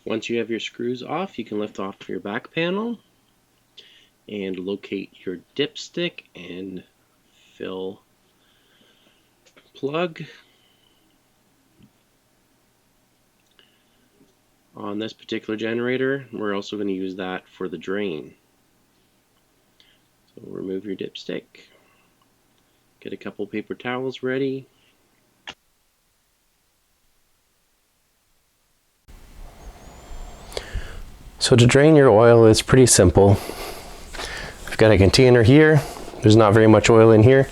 Once you have your screws off, you can lift off your back panel and locate your dipstick and fill plug. On this particular generator, we're also going to use that for the drain. So remove your dipstick, get a couple paper towels ready. So to drain your oil, it's pretty simple. I've got a container here. There's not very much oil in here.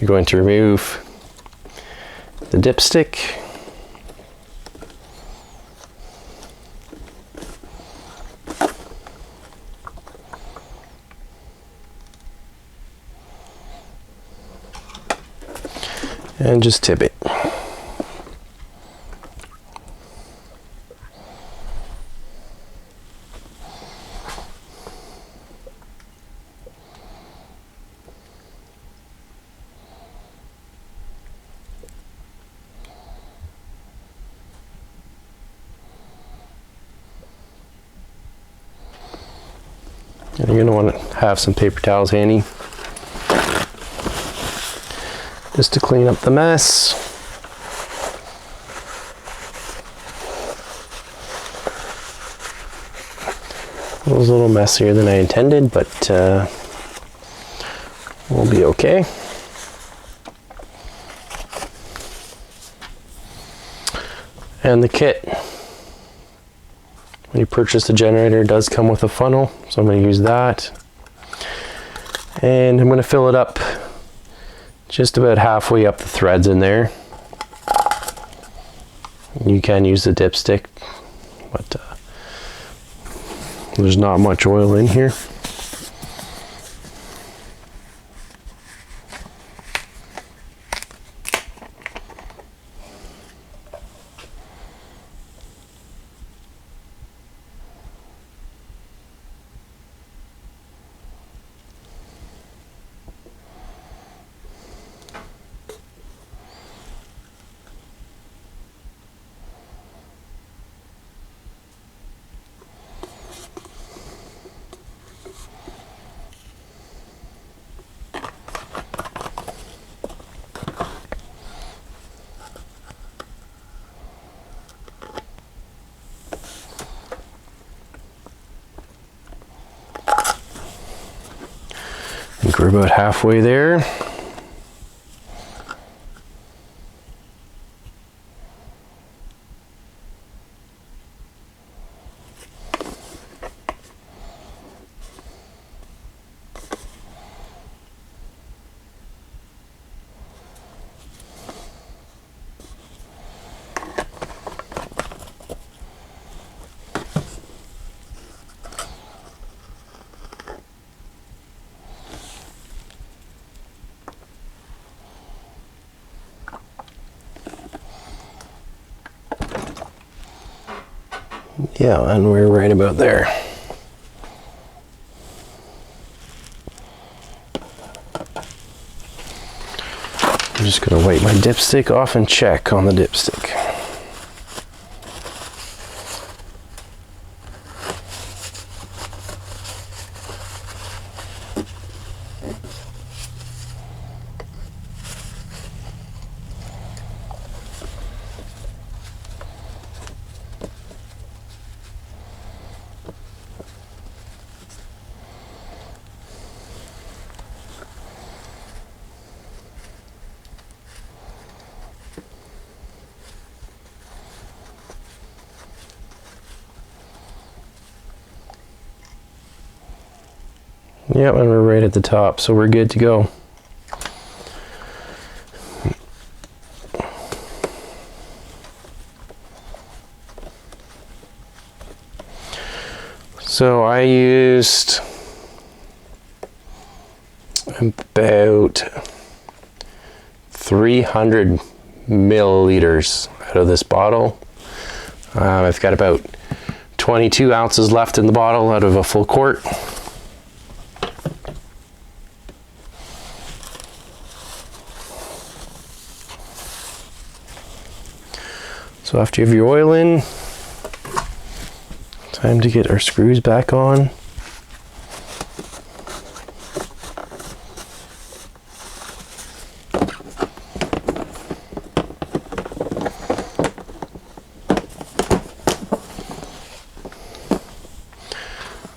You're going to remove the dipstick. And just tip it. And you're going to want to have some paper towels handy just to clean up the mess. It was a little messier than I intended, but we'll be okay. And the kit, when you purchase the generator, it does come with a funnel, so I'm going to use that. And I'm going to fill it up just about halfway up the threads in there. You can use the dipstick, but there's not much oil in here. I think we're about halfway there. Yeah, and we're right about there. I'm just going to wipe my dipstick off and check on the dipstick. Yep, and we're right at the top, so we're good to go. So I used about 300 milliliters out of this bottle. I've got about 22 ounces left in the bottle out of a full quart. So after you have your oil in, Time to get our screws back on.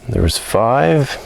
There was 5.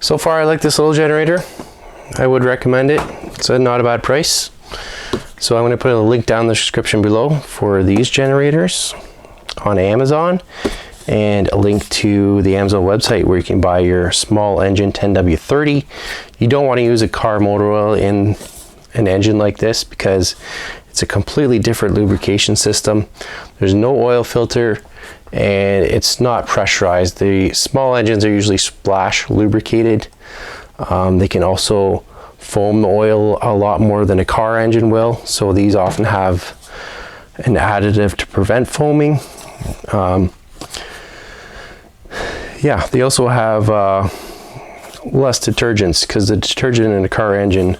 So far I like this little generator. I would recommend it. It's not a bad price. So I'm going to put a link down in the description below for these generators on Amazon, and a link to the AMSOIL website where you can buy your small engine 10W30. You don't want to use a car motor oil in an engine like this because it's a completely different lubrication system. There's no oil filter and it's not pressurized. The small engines are usually splash lubricated. They can also foam the oil a lot more than a car engine will, so these often have an additive to prevent foaming. Yeah, they also have less detergents because the detergent in a car engine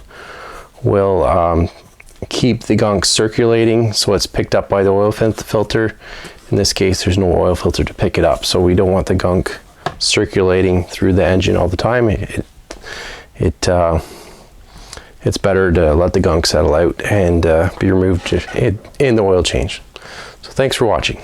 will keep the gunk circulating, so it's picked up by the oil filter. In this case, there's no oil filter to pick it up, so we don't want the gunk circulating through the engine all the time. It's better to let the gunk settle out and be removed in the oil change. So thanks for watching.